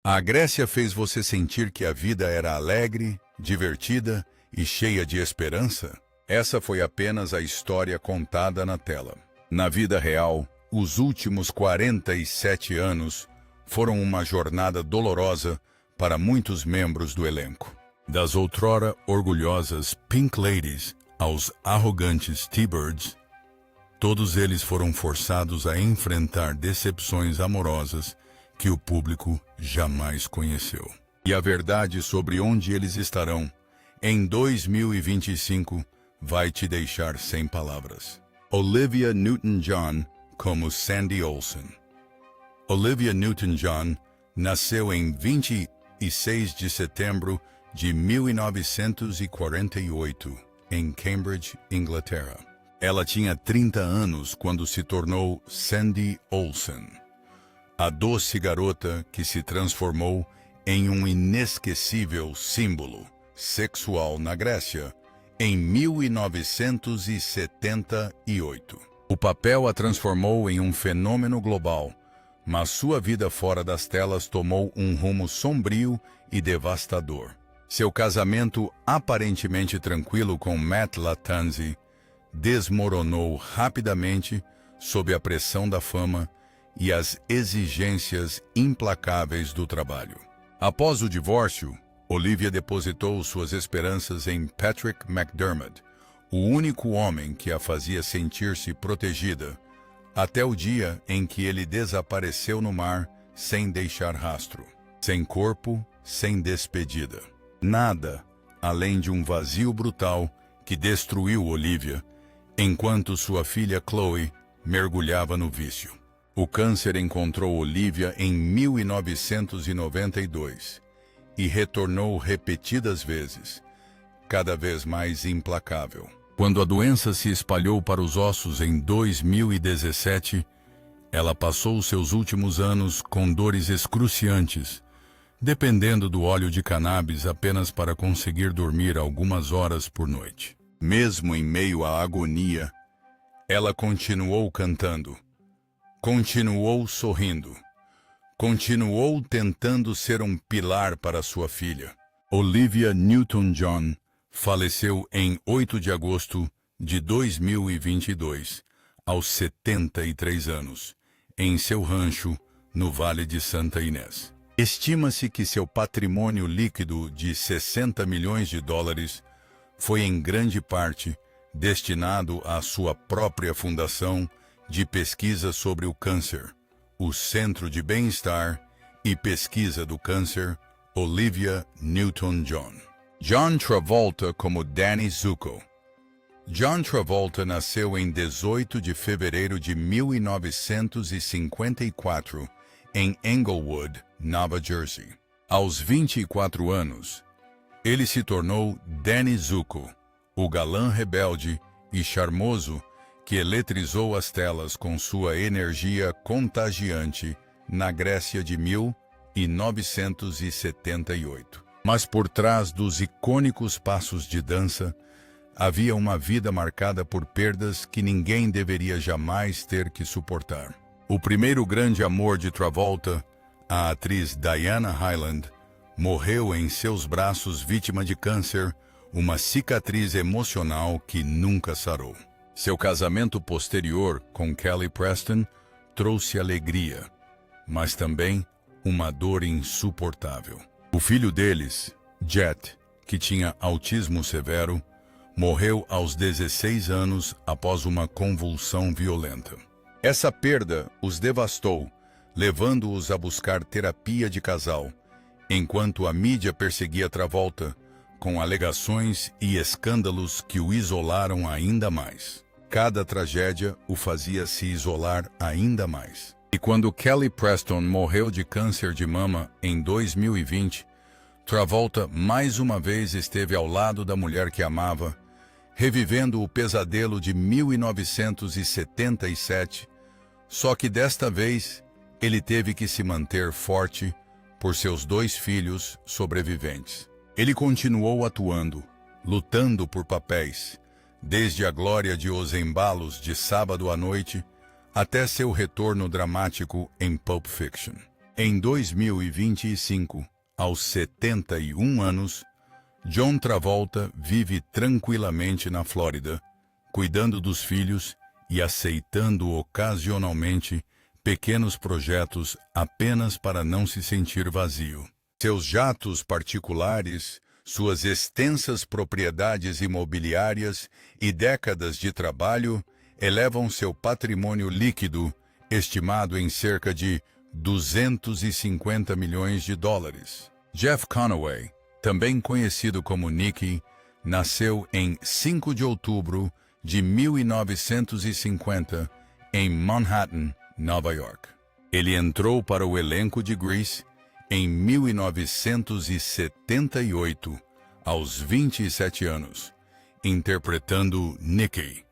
A Grécia fez você sentir que a vida era alegre, divertida e cheia de esperança? Essa foi apenas a história contada na tela. Na vida real, os últimos 47 anos foram uma jornada dolorosa para muitos membros do elenco. Das outrora orgulhosas Pink Ladies aos arrogantes T-Birds, todos eles foram forçados a enfrentar decepções amorosas que o público jamais conheceu. E a verdade sobre onde eles estarão em 2025 vai te deixar sem palavras. Olivia Newton-John como Sandy Olsen. Olivia Newton-John nasceu em 26 de setembro de 1948, em Cambridge, Inglaterra. Ela tinha 30 anos quando se tornou Sandy Olsen, a doce garota que se transformou em um inesquecível símbolo sexual na Grécia em 1978. O papel a transformou em um fenômeno global, mas sua vida fora das telas tomou um rumo sombrio e devastador. Seu casamento aparentemente tranquilo com Matt Lattanzi desmoronou rapidamente sob a pressão da fama e as exigências implacáveis do trabalho. Após o divórcio, Olivia depositou suas esperanças em Patrick McDermott, o único homem que a fazia sentir-se protegida, até o dia em que ele desapareceu no mar sem deixar rastro, sem corpo, sem despedida. Nada além de um vazio brutal que destruiu Olivia, enquanto sua filha Chloe mergulhava no vício. O câncer encontrou Olivia em 1992 e retornou repetidas vezes, cada vez mais implacável. Quando a doença se espalhou para os ossos em 2017, ela passou seus últimos anos com dores excruciantes, dependendo do óleo de cannabis apenas para conseguir dormir algumas horas por noite. Mesmo em meio à agonia, ela continuou cantando, continuou sorrindo, continuou tentando ser um pilar para sua filha. Olivia Newton-John faleceu em 8 de agosto de 2022, aos 73 anos, em seu rancho no Vale de Santa Inês. Estima-se que seu patrimônio líquido de 60 milhões de dólares foi em grande parte destinado à sua própria fundação de pesquisa sobre o câncer, o Centro de Bem-Estar e Pesquisa do Câncer, Olivia Newton-John. John Travolta como Danny Zuko. John Travolta nasceu em 18 de fevereiro de 1954, em Englewood, Nova Jersey. Aos 24 anos, ele se tornou Danny Zuko, o galã rebelde e charmoso que eletrizou as telas com sua energia contagiante na Grécia de 1978. Mas por trás dos icônicos passos de dança, havia uma vida marcada por perdas que ninguém deveria jamais ter que suportar. O primeiro grande amor de Travolta, a atriz Diana Hyland, morreu em seus braços vítima de câncer, uma cicatriz emocional que nunca sarou. Seu casamento posterior com Kelly Preston trouxe alegria, mas também uma dor insuportável. O filho deles, Jet, que tinha autismo severo, morreu aos 16 anos após uma convulsão violenta. Essa perda os devastou, levando-os a buscar terapia de casal, enquanto a mídia perseguia Travolta, com alegações e escândalos que o isolaram ainda mais. Cada tragédia o fazia se isolar ainda mais. E quando Kelly Preston morreu de câncer de mama em 2020, Travolta mais uma vez esteve ao lado da mulher que amava, revivendo o pesadelo de 1977, só que desta vez ele teve que se manter forte por seus 2 filhos sobreviventes. Ele continuou atuando, lutando por papéis, desde a glória de Os Embalos de Sábado à Noite até seu retorno dramático em Pulp Fiction. Em 2025, aos 71 anos, John Travolta vive tranquilamente na Flórida, cuidando dos filhos e aceitando ocasionalmente pequenos projetos apenas para não se sentir vazio. Seus jatos particulares, suas extensas propriedades imobiliárias e décadas de trabalho elevam seu patrimônio líquido, estimado em cerca de 250 milhões de dólares. Jeff Conaway, também conhecido como Nicky, nasceu em 5 de outubro de 1950 em Manhattan, Nova York. Ele entrou para o elenco de Grease em 1978, aos 27 anos, interpretando Nicky,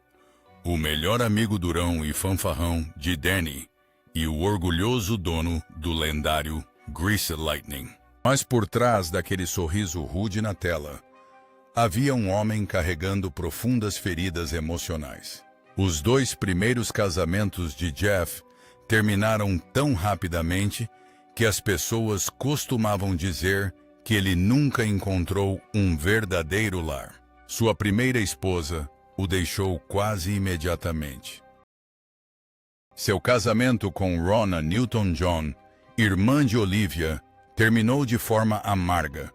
o melhor amigo durão e fanfarrão de Danny e o orgulhoso dono do lendário Grease Lightning. Mas por trás daquele sorriso rude na tela, havia um homem carregando profundas feridas emocionais. Os 2 primeiros casamentos de Jeff terminaram tão rapidamente que as pessoas costumavam dizer que ele nunca encontrou um verdadeiro lar. Sua primeira esposa o deixou quase imediatamente. Seu casamento com Ronna Newton-John, irmã de Olivia, terminou de forma amarga,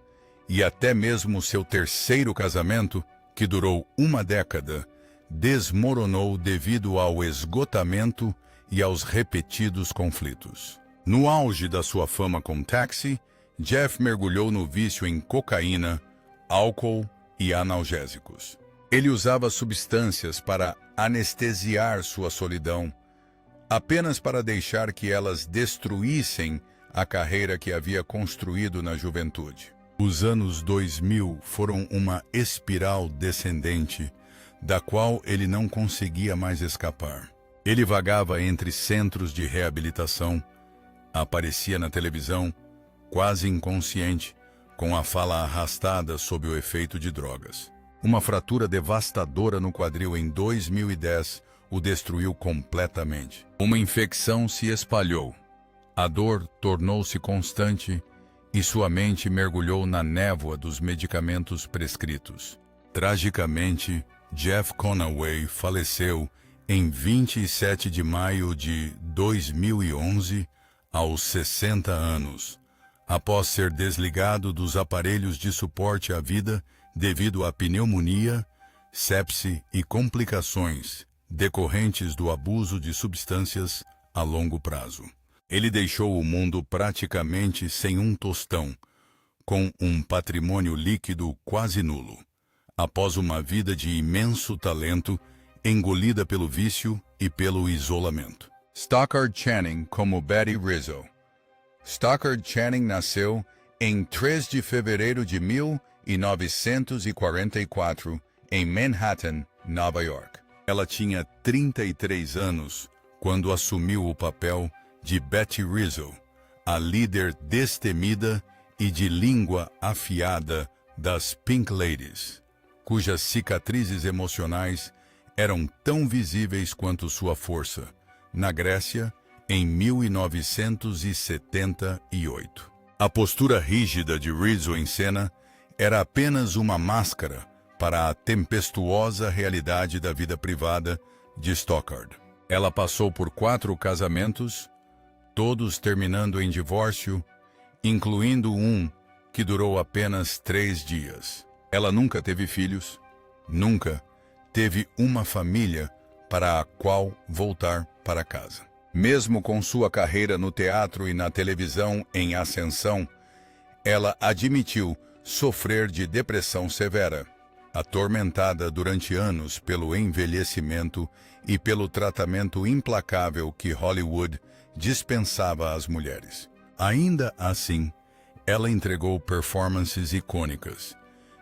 e até mesmo seu terceiro casamento, que durou 1 década, desmoronou devido ao esgotamento e aos repetidos conflitos. No auge da sua fama com Taxi, Jeff mergulhou no vício em cocaína, álcool e analgésicos. Ele usava substâncias para anestesiar sua solidão, apenas para deixar que elas destruíssem a carreira que havia construído na juventude. Os anos 2000 foram uma espiral descendente, da qual ele não conseguia mais escapar. Ele vagava entre centros de reabilitação, aparecia na televisão, quase inconsciente, com a fala arrastada sob o efeito de drogas. Uma fratura devastadora no quadril em 2010 o destruiu completamente. Uma infecção se espalhou. A dor tornou-se constante e sua mente mergulhou na névoa dos medicamentos prescritos. Tragicamente, Jeff Conaway faleceu em 27 de maio de 2011, aos 60 anos, após ser desligado dos aparelhos de suporte à vida devido a pneumonia, sepse e complicações decorrentes do abuso de substâncias a longo prazo. Ele deixou o mundo praticamente sem um tostão, com um patrimônio líquido quase nulo, após uma vida de imenso talento engolida pelo vício e pelo isolamento. Stockard Channing como Betty Rizzo. Stockard Channing nasceu em 3 de fevereiro de 1944, em Manhattan, Nova York. Ela tinha 33 anos quando assumiu o papel de Betty Rizzo, a líder destemida e de língua afiada das Pink Ladies, cujas cicatrizes emocionais eram tão visíveis quanto sua força, na Grécia, em 1978. A postura rígida de Rizzo em cena era apenas uma máscara para a tempestuosa realidade da vida privada de Stockard. Ela passou por 4 casamentos, todos terminando em divórcio, incluindo um que durou apenas 3 dias. Ela nunca teve filhos, nunca teve uma família para a qual voltar para casa. Mesmo com sua carreira no teatro e na televisão em ascensão, ela admitiu sofrer de depressão severa, atormentada durante anos pelo envelhecimento e pelo tratamento implacável que Hollywood dispensava às mulheres. Ainda assim, ela entregou performances icônicas,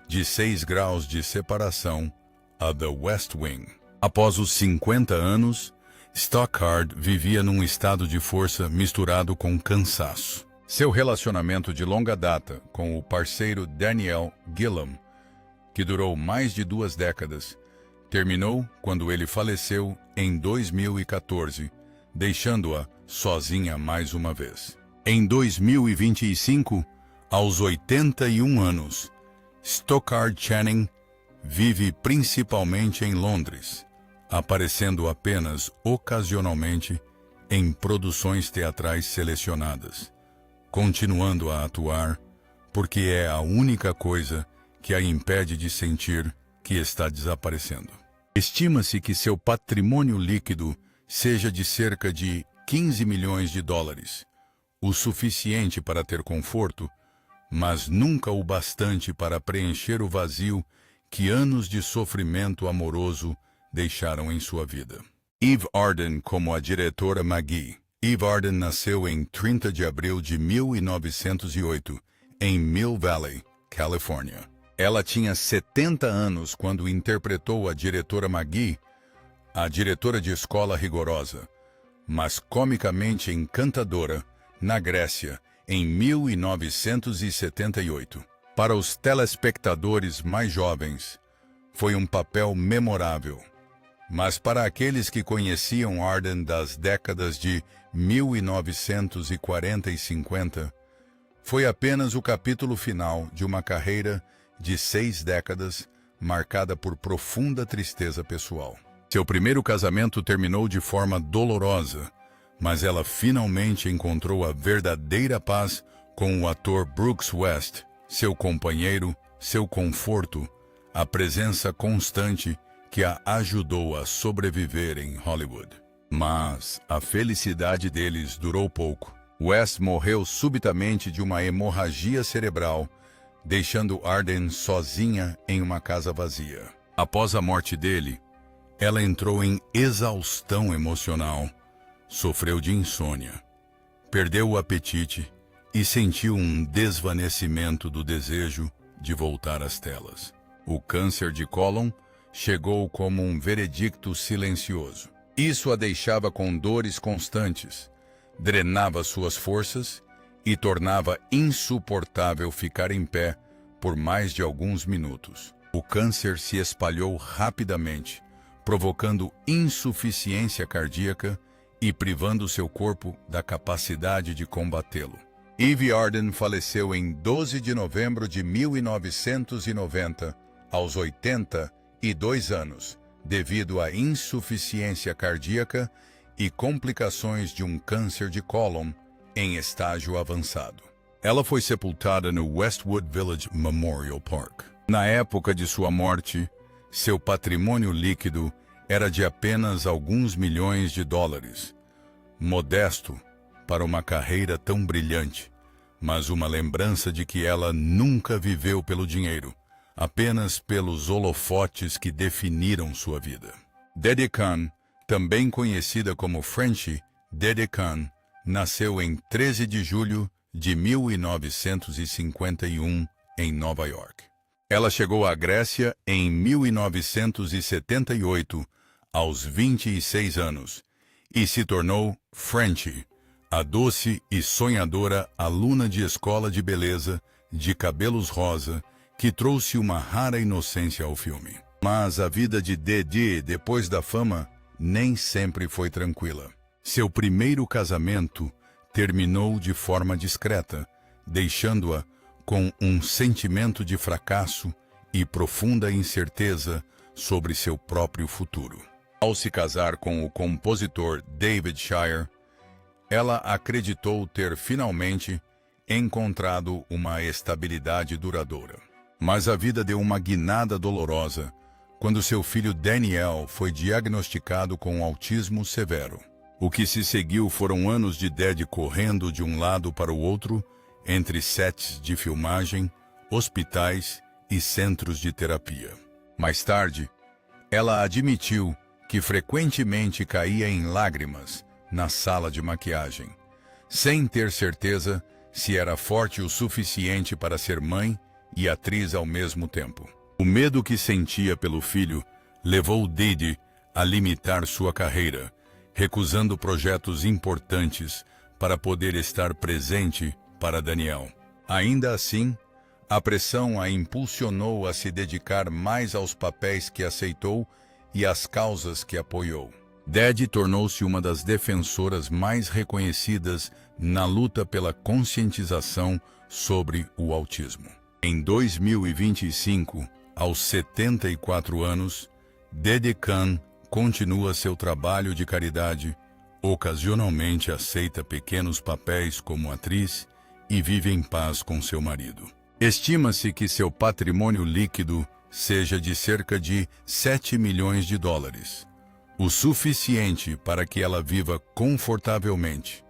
de 6 graus de separação a The West Wing. Após os 50 anos, Stockard vivia num estado de força misturado com cansaço. Seu relacionamento de longa data com o parceiro Daniel Gillam, que durou mais de 2 décadas, terminou quando ele faleceu em 2014, deixando-a sozinha mais uma vez. Em 2025, aos 81 anos, Stockard Channing vive principalmente em Londres, aparecendo apenas ocasionalmente em produções teatrais selecionadas, continuando a atuar porque é a única coisa que a impede de sentir que está desaparecendo. Estima-se que seu patrimônio líquido seja de cerca de 15 milhões de dólares, o suficiente para ter conforto, mas nunca o bastante para preencher o vazio que anos de sofrimento amoroso deixaram em sua vida. Eve Arden como a diretora Maggie. Eve Arden nasceu em 30 de abril de 1908, em Mill Valley, Califórnia. Ela tinha 70 anos quando interpretou a diretora Maggie, a diretora de escola rigorosa, mas comicamente encantadora, na Grécia, em 1978. Para os telespectadores mais jovens, foi um papel memorável. Mas para aqueles que conheciam Arden das décadas de 1940 e 50, foi apenas o capítulo final de uma carreira de 6 décadas marcada por profunda tristeza pessoal. Seu primeiro casamento terminou de forma dolorosa, mas ela finalmente encontrou a verdadeira paz com o ator Brooks West, seu companheiro, seu conforto, a presença constante que a ajudou a sobreviver em Hollywood. Mas a felicidade deles durou pouco. West morreu subitamente de uma hemorragia cerebral, deixando Arden sozinha em uma casa vazia. Após a morte dele, ela entrou em exaustão emocional, sofreu de insônia, perdeu o apetite e sentiu um desvanecimento do desejo de voltar às telas. O câncer de cólon chegou como um veredicto silencioso. Isso a deixava com dores constantes, drenava suas forças e tornava insuportável ficar em pé por mais de alguns minutos. O câncer se espalhou rapidamente, provocando insuficiência cardíaca e privando seu corpo da capacidade de combatê-lo. Eve Arden faleceu em 12 de novembro de 1990, aos 82 anos, devido à insuficiência cardíaca e complicações de um câncer de cólon em estágio avançado. Ela foi sepultada no Westwood Village Memorial Park. Na época de sua morte, seu patrimônio líquido era de apenas alguns milhões de dólares. Modesto para uma carreira tão brilhante, mas uma lembrança de que ela nunca viveu pelo dinheiro, apenas pelos holofotes que definiram sua vida. Dede Khan, também conhecida como Frenchie Dede Khan, nasceu em 13 de julho de 1951 em Nova York. Ela chegou à Grécia em 1978, aos 26 anos, e se tornou Frenchie, a doce e sonhadora aluna de escola de beleza, de cabelos rosa, que trouxe uma rara inocência ao filme. Mas a vida de Dede depois da fama nem sempre foi tranquila. Seu primeiro casamento terminou de forma discreta, deixando-a com um sentimento de fracasso e profunda incerteza sobre seu próprio futuro. Ao se casar com o compositor David Shire, ela acreditou ter finalmente encontrado uma estabilidade duradoura. Mas a vida deu uma guinada dolorosa quando seu filho Daniel foi diagnosticado com autismo severo. O que se seguiu foram anos de Dede correndo de um lado para o outro, entre sets de filmagem, hospitais e centros de terapia. Mais tarde, ela admitiu que frequentemente caía em lágrimas na sala de maquiagem, sem ter certeza se era forte o suficiente para ser mãe e atriz ao mesmo tempo. O medo que sentia pelo filho levou Dede a limitar sua carreira, recusando projetos importantes para poder estar presente para Daniel. Ainda assim, a pressão a impulsionou a se dedicar mais aos papéis que aceitou e às causas que apoiou. Dead tornou-se uma das defensoras mais reconhecidas na luta pela conscientização sobre o autismo. Em 2025, aos 74 anos, Dede Khan continua seu trabalho de caridade, ocasionalmente aceita pequenos papéis como atriz e vive em paz com seu marido. Estima-se que seu patrimônio líquido seja de cerca de 7 milhões de dólares, o suficiente para que ela viva confortavelmente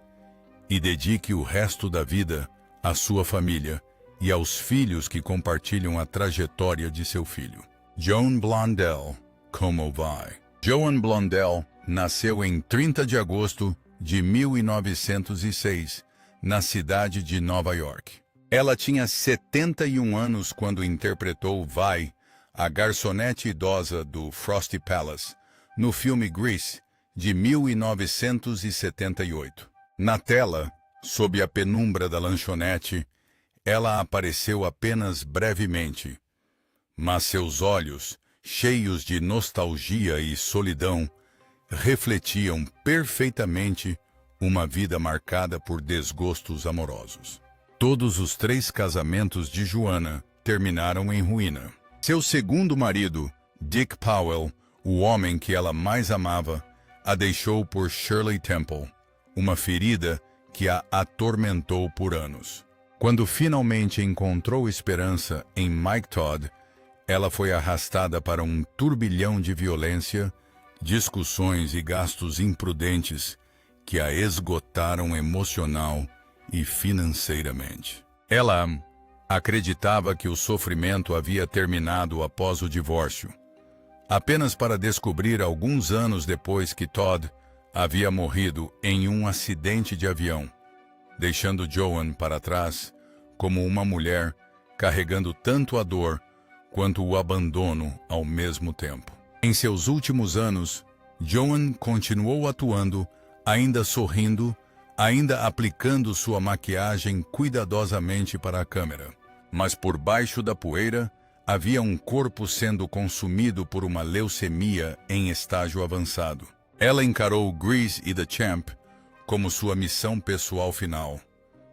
e dedique o resto da vida à sua família e aos filhos que compartilham a trajetória de seu filho. Joan Blondell, como vai? Joan Blondell nasceu em 30 de agosto de 1906, na cidade de Nova York. Ela tinha 71 anos quando interpretou Vi, a garçonete idosa do Frosty Palace, no filme Grease, de 1978. Na tela, sob a penumbra da lanchonete, ela apareceu apenas brevemente, mas seus olhos, cheios de nostalgia e solidão, refletiam perfeitamente uma vida marcada por desgostos amorosos. Todos os 3 casamentos de Joanna terminaram em ruína. Seu segundo marido, Dick Powell, o homem que ela mais amava, a deixou por Shirley Temple, uma ferida que a atormentou por anos. Quando finalmente encontrou esperança em Mike Todd, ela foi arrastada para um turbilhão de violência, discussões e gastos imprudentes que a esgotaram emocional e financeiramente. Ela acreditava que o sofrimento havia terminado após o divórcio, apenas para descobrir alguns anos depois que Todd havia morrido em um acidente de avião, deixando Joan para trás como uma mulher carregando tanto a dor quanto o abandono ao mesmo tempo. Em seus últimos anos, Joan continuou atuando, ainda sorrindo, ainda aplicando sua maquiagem cuidadosamente para a câmera. Mas por baixo da poeira, havia um corpo sendo consumido por uma leucemia em estágio avançado. Ela encarou Grease e The Champ como sua missão pessoal final,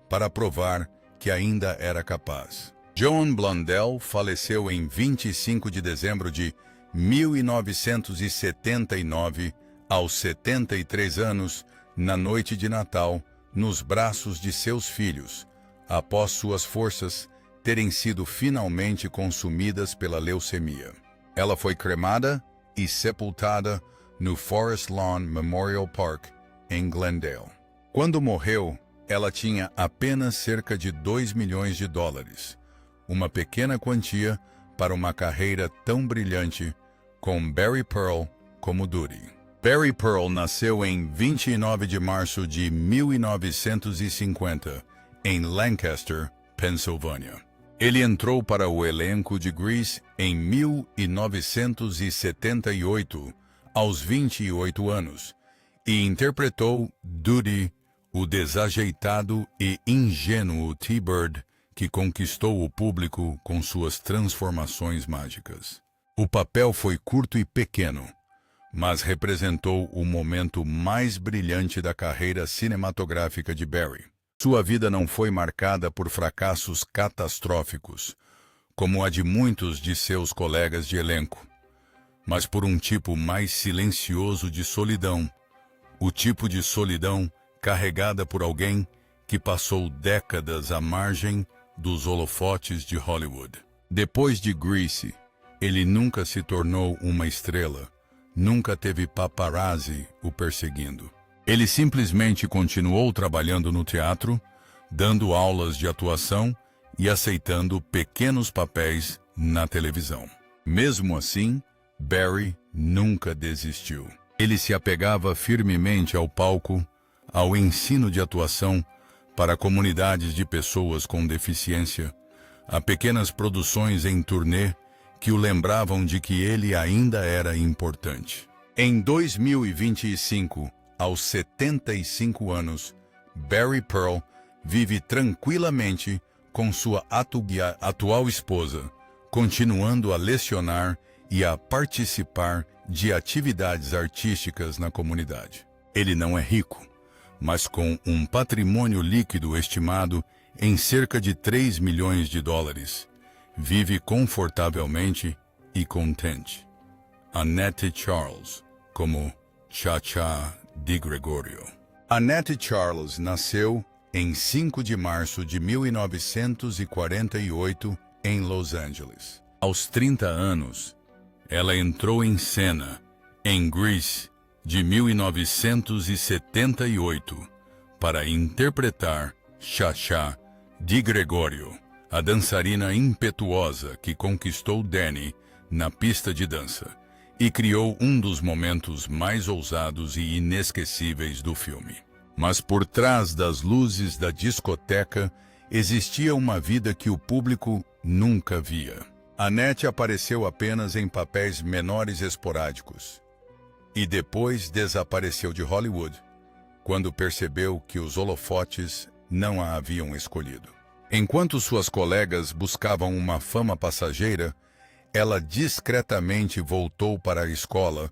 para provar que ainda era capaz. Joan Blondell faleceu em 25 de dezembro de 1979, aos 73 anos, na noite de Natal, nos braços de seus filhos, após suas forças terem sido finalmente consumidas pela leucemia. Ela foi cremada e sepultada no Forest Lawn Memorial Park, em Glendale. Quando morreu, ela tinha apenas cerca de 2 milhões de dólares, uma pequena quantia para uma carreira tão brilhante, com Barry Pearl como Doody. Barry Pearl nasceu em 29 de março de 1950, em Lancaster, Pensilvânia. Ele entrou para o elenco de Grease em 1978, aos 28 anos, e interpretou Doody, o desajeitado e ingênuo T-Bird que conquistou o público com suas transformações mágicas. O papel foi curto e pequeno, mas representou o momento mais brilhante da carreira cinematográfica de Barry. Sua vida não foi marcada por fracassos catastróficos, como a de muitos de seus colegas de elenco, mas por um tipo mais silencioso de solidão, o tipo de solidão carregada por alguém que passou décadas à margem dos holofotes de Hollywood. Depois de Grease, ele nunca se tornou uma estrela, nunca teve paparazzi o perseguindo. Ele simplesmente continuou trabalhando no teatro, dando aulas de atuação e aceitando pequenos papéis na televisão. Mesmo assim, Barry nunca desistiu. Ele se apegava firmemente ao palco, ao ensino de atuação para comunidades de pessoas com deficiência, a pequenas produções em turnê que o lembravam de que ele ainda era importante. Em 2025, aos 75 anos, Barry Pearl vive tranquilamente com sua atual esposa, continuando a lecionar e a participar de atividades artísticas na comunidade. Ele não é rico, mas com um patrimônio líquido estimado em cerca de 3 milhões de dólares, vive confortavelmente e contente. Annette Charles, como Cha-Cha DiGregorio. Annette Charles nasceu em 5 de março de 1948 em Los Angeles. Aos 30 anos, ela entrou em cena em Grease de 1978 para interpretar Cha-Cha DiGregorio, a dançarina impetuosa que conquistou Danny na pista de dança e criou um dos momentos mais ousados e inesquecíveis do filme. Mas por trás das luzes da discoteca existia uma vida que o público nunca via. Annette apareceu apenas em papéis menores esporádicos e depois desapareceu de Hollywood quando percebeu que os holofotes não a haviam escolhido. Enquanto suas colegas buscavam uma fama passageira, ela discretamente voltou para a escola,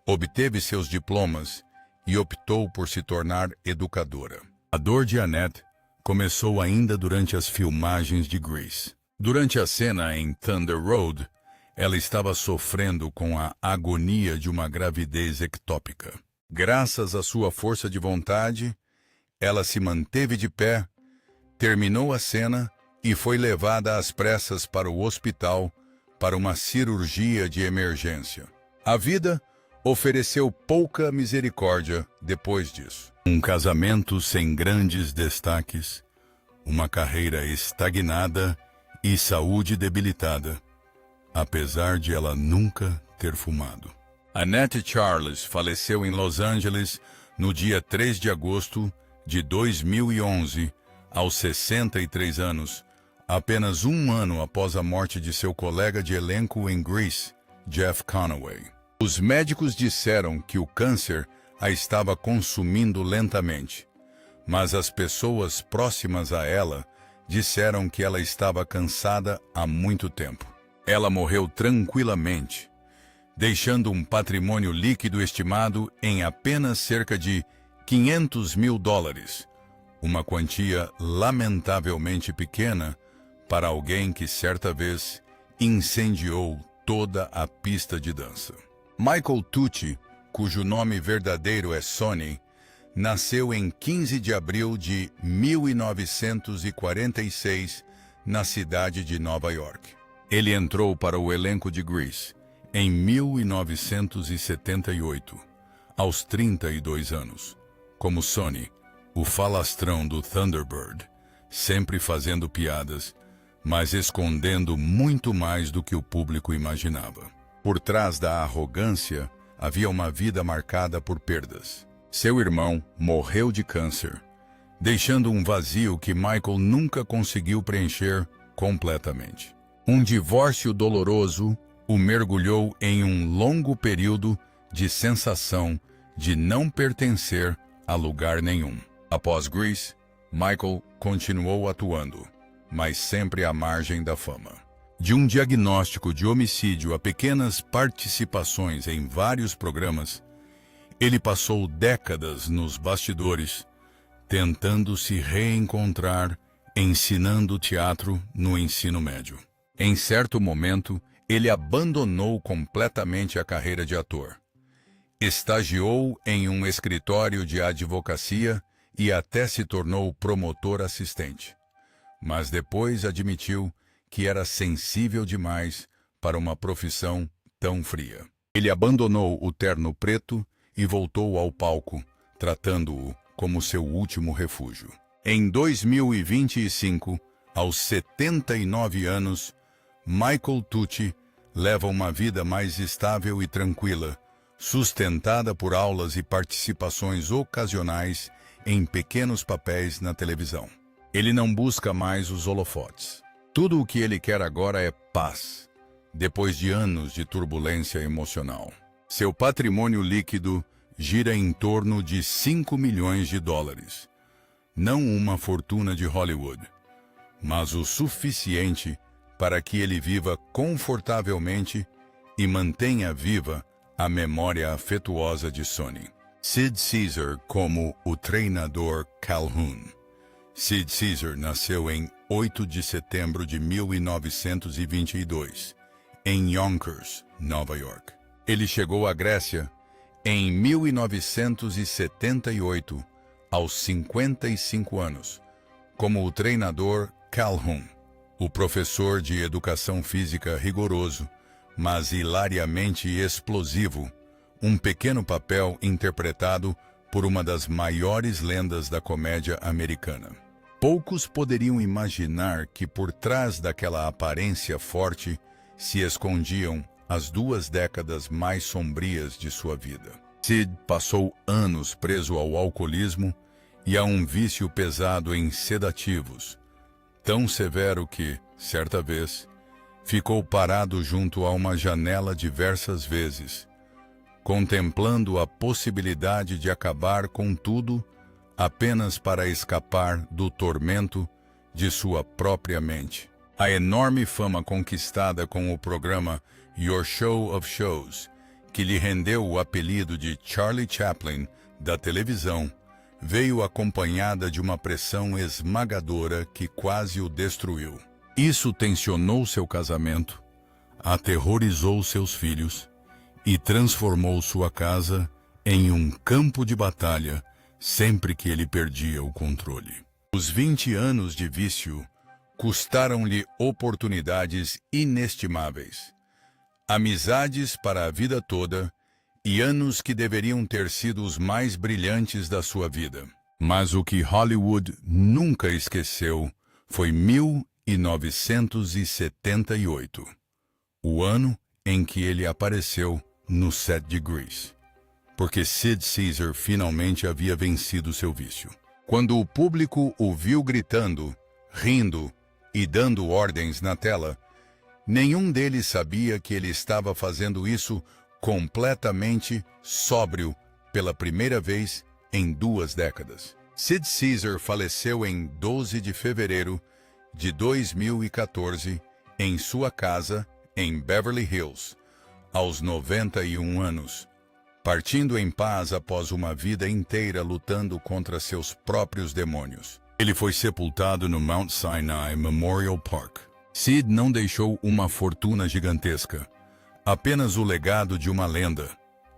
obteve seus diplomas e optou por se tornar educadora. A dor de Annette começou ainda durante as filmagens de Grease. Durante a cena em Thunder Road, ela estava sofrendo com a agonia de uma gravidez ectópica. Graças à sua força de vontade, ela se manteve de pé, terminou a cena e foi levada às pressas para o hospital para uma cirurgia de emergência. A vida ofereceu pouca misericórdia depois disso. Um casamento sem grandes destaques, uma carreira estagnada e saúde debilitada, apesar de ela nunca ter fumado. Annette Charles faleceu em Los Angeles no dia 3 de agosto de 2011, aos 63 anos, apenas um ano após a morte de seu colega de elenco em Grease, Jeff Conaway. Os médicos disseram que o câncer a estava consumindo lentamente, mas as pessoas próximas a ela disseram que ela estava cansada há muito tempo. Ela morreu tranquilamente, deixando um patrimônio líquido estimado em apenas cerca de $500 mil, uma quantia lamentavelmente pequena para alguém que certa vez incendiou toda a pista de dança. Michael Tucci, cujo nome verdadeiro é Sonny, nasceu em 15 de abril de 1946 na cidade de Nova York. Ele entrou para o elenco de Grease em 1978, aos 32 anos, como Sonny, o falastrão do Thunderbird, sempre fazendo piadas, mas escondendo muito mais do que o público imaginava. Por trás da arrogância, havia uma vida marcada por perdas. Seu irmão morreu de câncer, deixando um vazio que Michael nunca conseguiu preencher completamente. Um divórcio doloroso o mergulhou em um longo período de sensação de não pertencer a lugar nenhum. Após Grease, Michael continuou atuando, mas sempre à margem da fama. De um diagnóstico de homicídio a pequenas participações em vários programas, ele passou décadas nos bastidores, tentando se reencontrar, ensinando teatro no ensino médio. Em certo momento, ele abandonou completamente a carreira de ator. Estagiou em um escritório de advocacia e até se tornou promotor assistente. Mas depois admitiu que era sensível demais para uma profissão tão fria. Ele abandonou o terno preto e voltou ao palco, tratando-o como seu último refúgio. Em 2025, aos 79 anos, Michael Tucci leva uma vida mais estável e tranquila, sustentada por aulas e participações ocasionais em pequenos papéis na televisão. Ele não busca mais os holofotes. Tudo o que ele quer agora é paz, depois de anos de turbulência emocional. Seu patrimônio líquido gira em torno de $5 milhões, não uma fortuna de Hollywood, mas o suficiente para que ele viva confortavelmente e mantenha viva a memória afetuosa de Sonny. Sid Caesar como o treinador Calhoun. Sid Caesar nasceu em 8 de setembro de 1922, em Yonkers, Nova York. Ele chegou à Grécia em 1978, aos 55 anos, como o treinador Calhoun, o professor de educação física rigoroso, mas hilariamente explosivo, um pequeno papel interpretado por uma das maiores lendas da comédia americana. Poucos poderiam imaginar que por trás daquela aparência forte se escondiam as 2 décadas mais sombrias de sua vida. Sid passou anos preso ao alcoolismo e a um vício pesado em sedativos, tão severo que, certa vez, ficou parado junto a uma janela diversas vezes, contemplando a possibilidade de acabar com tudo apenas para escapar do tormento de sua própria mente. A enorme fama conquistada com o programa Your Show of Shows, que lhe rendeu o apelido de Charlie Chaplin da televisão, veio acompanhada de uma pressão esmagadora que quase o destruiu. Isso tensionou seu casamento, aterrorizou seus filhos e transformou sua casa em um campo de batalha sempre que ele perdia o controle. Os 20 anos de vício custaram-lhe oportunidades inestimáveis, amizades para a vida toda e anos que deveriam ter sido os mais brilhantes da sua vida. Mas o que Hollywood nunca esqueceu foi 1978, o ano em que ele apareceu no set de Grease, porque Sid Caesar finalmente havia vencido seu vício. Quando o público o viu gritando, rindo e dando ordens na tela, nenhum deles sabia que ele estava fazendo isso completamente sóbrio pela primeira vez em 2 décadas. Sid Caesar faleceu em 12 de fevereiro de 2014 em sua casa em Beverly Hills, aos 91 anos, partindo em paz após uma vida inteira lutando contra seus próprios demônios. Ele foi sepultado no Mount Sinai Memorial Park. Sid não deixou uma fortuna gigantesca, apenas o legado de uma lenda,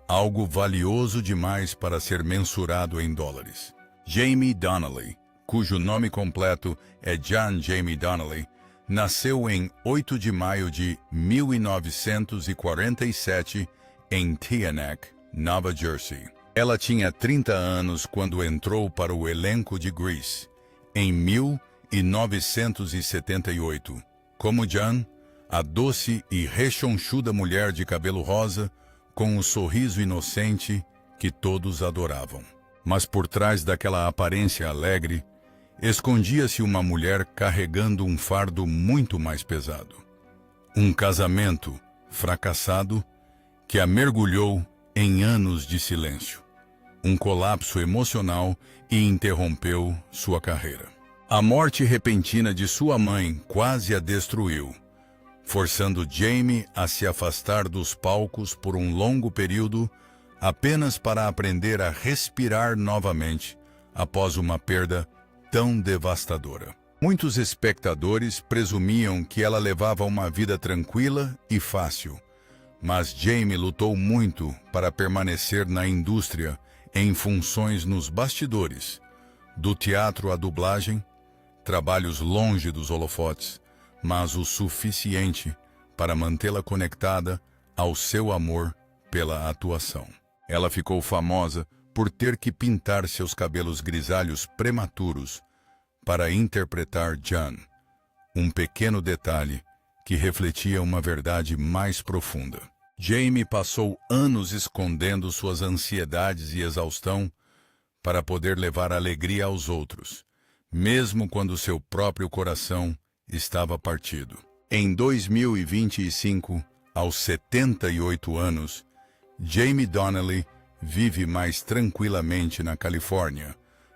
algo valioso demais para ser mensurado em dólares. Jamie Donnelly, cujo nome completo é John Jamie Donnelly, nasceu em 8 de maio de 1947 em Teaneck, Nova Jersey. Ela tinha 30 anos quando entrou para o elenco de Grease, em 1978. Como Jan, a doce e rechonchuda mulher de cabelo rosa, com um sorriso inocente que todos adoravam. Mas por trás daquela aparência alegre, escondia-se uma mulher carregando um fardo muito mais pesado. Um casamento fracassado que a mergulhou em anos de silêncio. Um colapso emocional e interrompeu sua carreira. A morte repentina de sua mãe quase a destruiu, forçando Jamie a se afastar dos palcos por um longo período apenas para aprender a respirar novamente após uma perda tão devastadora. Muitos espectadores presumiam que ela levava uma vida tranquila e fácil, mas Jamie lutou muito para permanecer na indústria em funções nos bastidores, do teatro à dublagem, trabalhos longe dos holofotes, mas o suficiente para mantê-la conectada ao seu amor pela atuação. Ela ficou famosa por ter que pintar seus cabelos grisalhos prematuros para interpretar John, um pequeno detalhe que refletia uma verdade mais profunda. Jamie passou anos escondendo suas ansiedades e exaustão para poder levar alegria aos outros, mesmo quando seu próprio coração estava partido. Em 2025, aos 78 anos, Jamie Donnelly vive mais tranquilamente na Califórnia,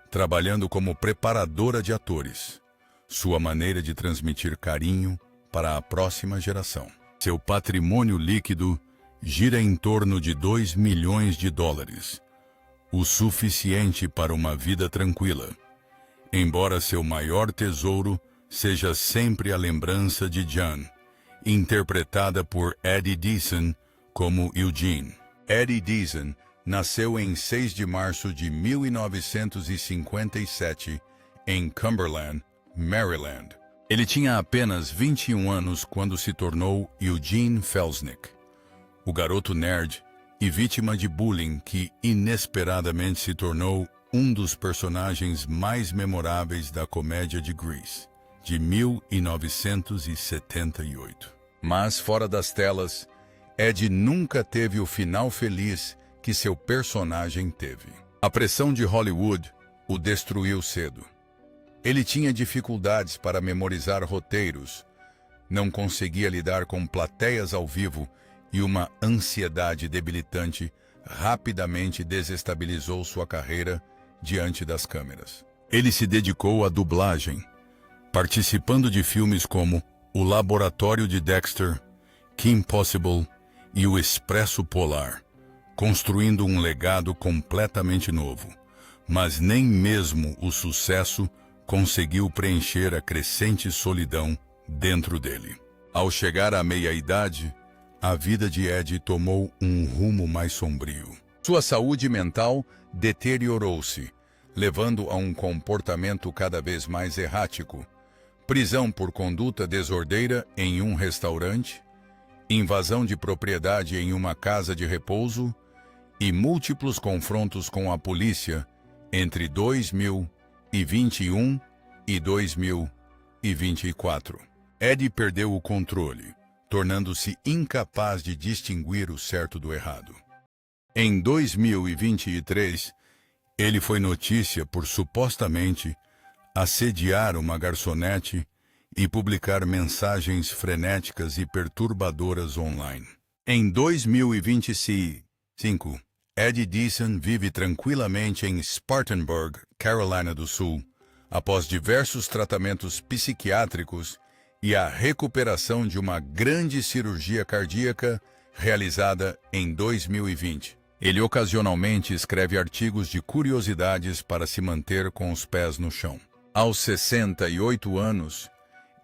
trabalhando como preparadora de atores, sua maneira de transmitir carinho para a próxima geração. Seu patrimônio líquido gira em torno de 2 milhões de dólares, o suficiente para uma vida tranquila, embora seu maior tesouro seja sempre a lembrança de John, interpretada por Eddie Deason como Eugene. Eddie Deason nasceu em 6 de março de 1957 em Cumberland, Maryland. Ele tinha apenas 21 anos quando se tornou Eugene Felsnick, o garoto nerd e vítima de bullying que inesperadamente se tornou um dos personagens mais memoráveis da comédia de Grease, de 1978. Mas fora das telas, Ed nunca teve o final feliz que seu personagem teve. A pressão de Hollywood o destruiu cedo. Ele tinha dificuldades para memorizar roteiros, não conseguia lidar com plateias ao vivo e uma ansiedade debilitante rapidamente desestabilizou sua carreira diante das câmeras. Ele se dedicou à dublagem, participando de filmes como O Laboratório de Dexter, Kim Possible e O Expresso Polar, construindo um legado completamente novo. Mas nem mesmo o sucesso conseguiu preencher a crescente solidão dentro dele. Ao chegar à meia-idade, a vida de Ed tomou um rumo mais sombrio. Sua saúde mental deteriorou-se, levando a um comportamento cada vez mais errático, prisão por conduta desordeira em um restaurante, invasão de propriedade em uma casa de repouso e múltiplos confrontos com a polícia entre 2021 e 2024. Ed perdeu o controle, tornando-se incapaz de distinguir o certo do errado. Em 2023, ele foi notícia por supostamente assediar uma garçonete e publicar mensagens frenéticas e perturbadoras online. Em 2025, Eddie Deason vive tranquilamente em Spartanburg, Carolina do Sul, após diversos tratamentos psiquiátricos e a recuperação de uma grande cirurgia cardíaca realizada em 2020. Ele ocasionalmente escreve artigos de curiosidades para se manter com os pés no chão. Aos 68 anos,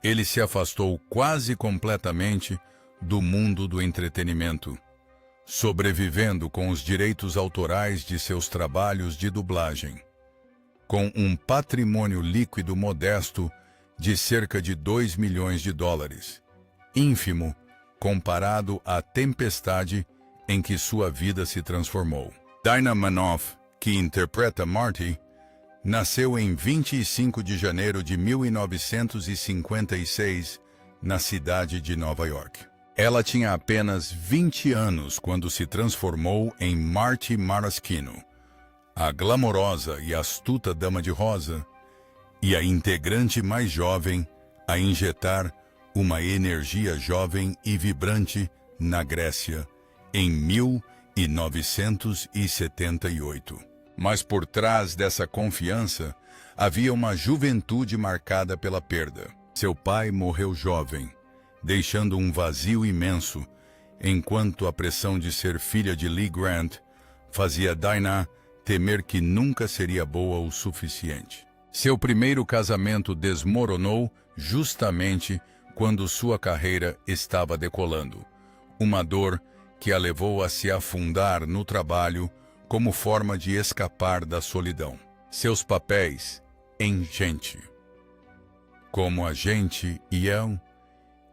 ele se afastou quase completamente do mundo do entretenimento, sobrevivendo com os direitos autorais de seus trabalhos de dublagem. Com um patrimônio líquido modesto de cerca de 2 milhões de dólares, ínfimo comparado à tempestade em que sua vida se transformou. Dinah Manoff, que interpreta Marty, nasceu em 25 de janeiro de 1956, na cidade de Nova York. Ela tinha apenas 20 anos quando se transformou em Marty Maraschino, a glamourosa e astuta Dama de Rosa, e a integrante mais jovem a injetar uma energia jovem e vibrante na Grécia em 1978. Mas por trás dessa confiança havia uma juventude marcada pela perda. Seu pai morreu jovem, deixando um vazio imenso, enquanto a pressão de ser filha de Lee Grant fazia Dinah temer que nunca seria boa o suficiente. Seu primeiro casamento desmoronou justamente quando sua carreira estava decolando, uma dor que a levou a se afundar no trabalho como forma de escapar da solidão. Seus papéis em Gente, como a Gente e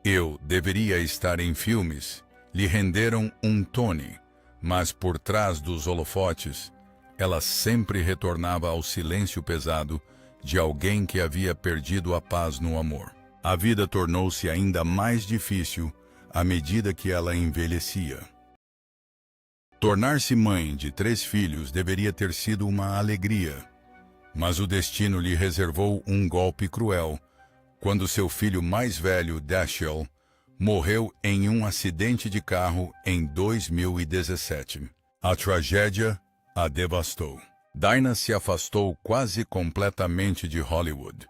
Eu deveria estar em filmes, lhe renderam um Tony, mas por trás dos holofotes, ela sempre retornava ao silêncio pesado de alguém que havia perdido a paz no amor. A vida tornou-se ainda mais difícil à medida que ela envelhecia. Tornar-se mãe de 3 filhos deveria ter sido uma alegria, mas o destino lhe reservou um golpe cruel quando seu filho mais velho, Dashiell, morreu em um acidente de carro em 2017. A tragédia a devastou. Dinah se afastou quase completamente de Hollywood,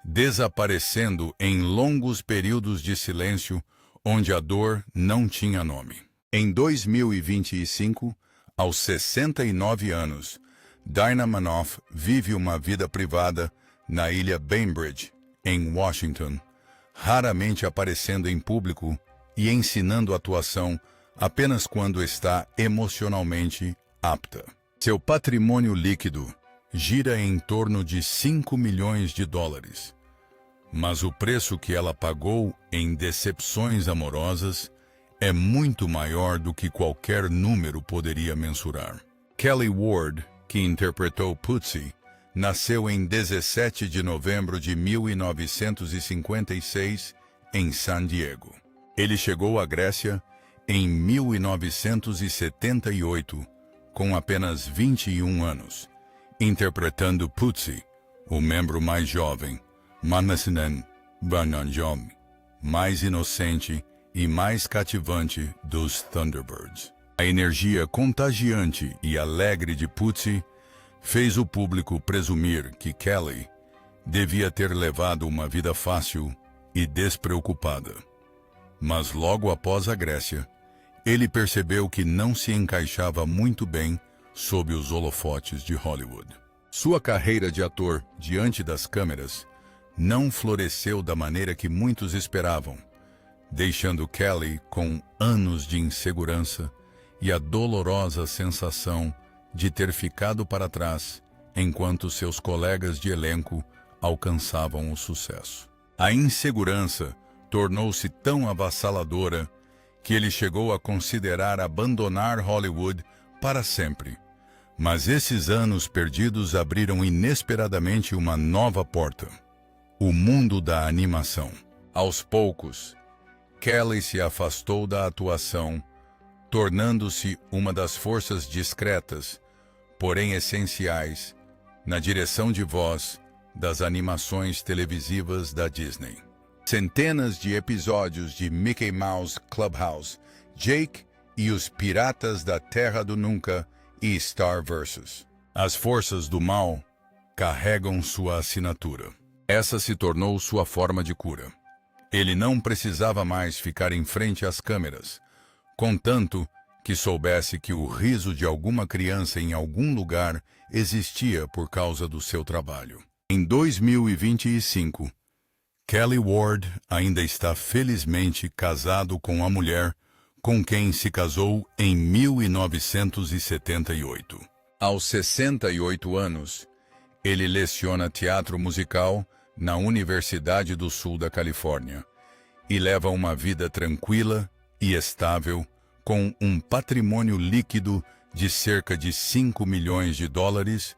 desaparecendo em longos períodos de silêncio onde a dor não tinha nome. Em 2025, aos 69 anos, Dinah Manoff vive uma vida privada na ilha Bainbridge, em Washington, raramente aparecendo em público e ensinando atuação apenas quando está emocionalmente apta. Seu patrimônio líquido gira em torno de 5 milhões de dólares, mas o preço que ela pagou em decepções amorosas é muito maior do que qualquer número poderia mensurar. Kelly Ward, que interpretou Pudsey, nasceu em 17 de novembro de 1956 em San Diego. Ele chegou à Grécia em 1978, com apenas 21 anos, interpretando Pudsey, o membro mais jovem, Manasinen Bananjom, mais inocente e mais cativante dos Thunderbirds. A energia contagiante e alegre de Pudsey fez o público presumir que Kelly devia ter levado uma vida fácil e despreocupada. Mas logo após a Grécia, ele percebeu que não se encaixava muito bem sob os holofotes de Hollywood. Sua carreira de ator diante das câmeras não floresceu da maneira que muitos esperavam, deixando Kelly com anos de insegurança e a dolorosa sensação de ter ficado para trás enquanto seus colegas de elenco alcançavam o sucesso. A insegurança tornou-se tão avassaladora que ele chegou a considerar abandonar Hollywood para sempre. Mas esses anos perdidos abriram inesperadamente uma nova porta: o mundo da animação. Aos poucos, Kelly se afastou da atuação, tornando-se uma das forças discretas, porém essenciais, na direção de voz das animações televisivas da Disney. Centenas de episódios de Mickey Mouse Clubhouse, Jake e os Piratas da Terra do Nunca e Star vs. As Forças do Mal carregam sua assinatura. Essa se tornou sua forma de cura. Ele não precisava mais ficar em frente às câmeras, contanto que soubesse que o riso de alguma criança em algum lugar existia por causa do seu trabalho. Em 2025, Kelly Ward ainda está felizmente casado com a mulher com quem se casou em 1978. Aos 68 anos, ele leciona teatro musical na Universidade do Sul da Califórnia e leva uma vida tranquila e estável, com um patrimônio líquido de cerca de 5 milhões de dólares,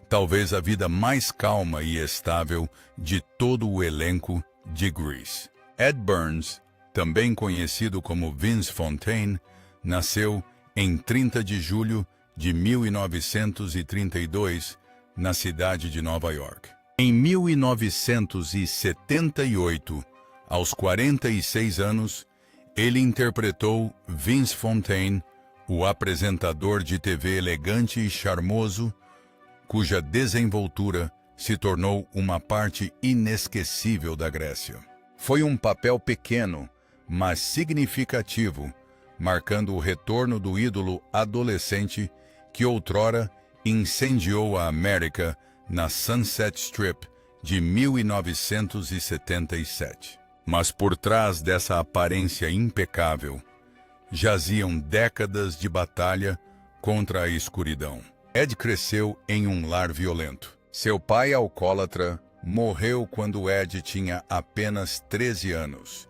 talvez a vida mais calma e estável de todo o elenco de Grease. Ed Burns, também conhecido como Vince Fontaine, nasceu em 30 de julho de 1932, na cidade de Nova York. Em 1978, aos 46 anos, ele interpretou Vince Fontaine, o apresentador de TV elegante e charmoso, cuja desenvoltura se tornou uma parte inesquecível da Grécia. Foi um papel pequeno, mas significativo, marcando o retorno do ídolo adolescente que outrora incendiou a América na Sunset Strip de 1977. Mas por trás dessa aparência impecável, jaziam décadas de batalha contra a escuridão. Ed cresceu em um lar violento. Seu pai alcoólatra morreu quando Ed tinha apenas 13 anos,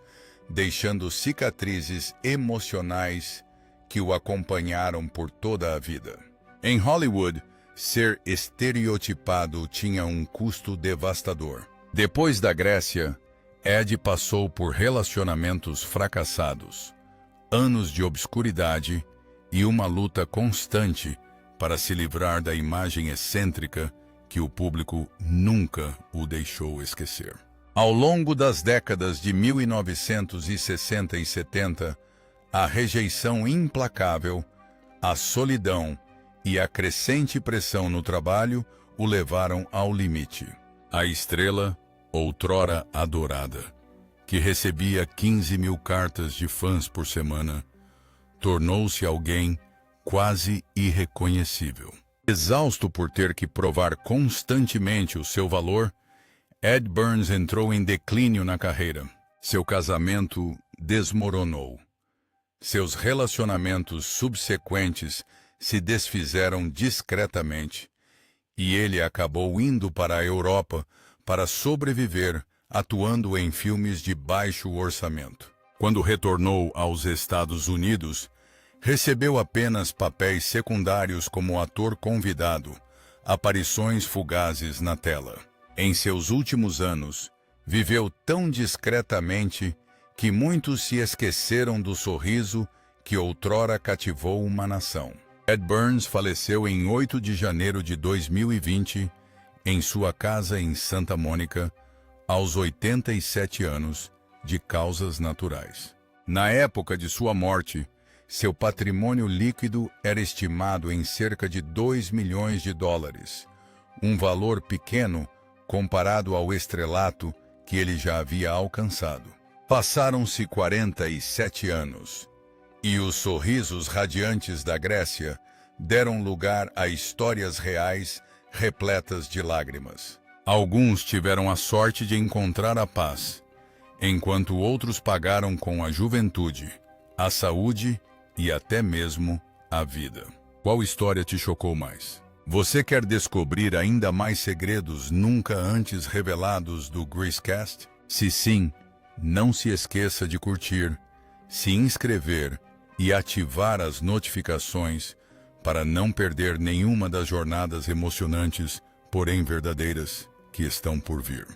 deixando cicatrizes emocionais que o acompanharam por toda a vida. Em Hollywood, ser estereotipado tinha um custo devastador. Depois da Grécia, Ed passou por relacionamentos fracassados, anos de obscuridade e uma luta constante para se livrar da imagem excêntrica que o público nunca o deixou esquecer. Ao longo das décadas de 1960 e 70, a rejeição implacável, a solidão e a crescente pressão no trabalho o levaram ao limite. A estrela, outrora adorada, que recebia 15 mil cartas de fãs por semana, tornou-se alguém quase irreconhecível. Exausto por ter que provar constantemente o seu valor, Ed Burns entrou em declínio na carreira. Seu casamento desmoronou. Seus relacionamentos subsequentes se desfizeram discretamente, e ele acabou indo para a Europa para sobreviver, atuando em filmes de baixo orçamento. Quando retornou aos Estados Unidos, recebeu apenas papéis secundários como ator convidado, aparições fugazes na tela. Em seus últimos anos, viveu tão discretamente que muitos se esqueceram do sorriso que outrora cativou uma nação. Ed Burns faleceu em 8 de janeiro de 2020, em sua casa em Santa Mônica, aos 87 anos, de causas naturais. Na época de sua morte, seu patrimônio líquido era estimado em cerca de 2 milhões de dólares, um valor pequeno comparado ao estrelato que ele já havia alcançado. Passaram-se 47 anos, e os sorrisos radiantes da Grécia deram lugar a histórias reais repletas de lágrimas. Alguns tiveram a sorte de encontrar a paz, enquanto outros pagaram com a juventude, a saúde e até mesmo a vida. Qual história te chocou mais? Você quer descobrir ainda mais segredos nunca antes revelados do Greasecast? Se sim, não se esqueça de curtir, se inscrever e ativar as notificações para não perder nenhuma das jornadas emocionantes, porém verdadeiras, que estão por vir.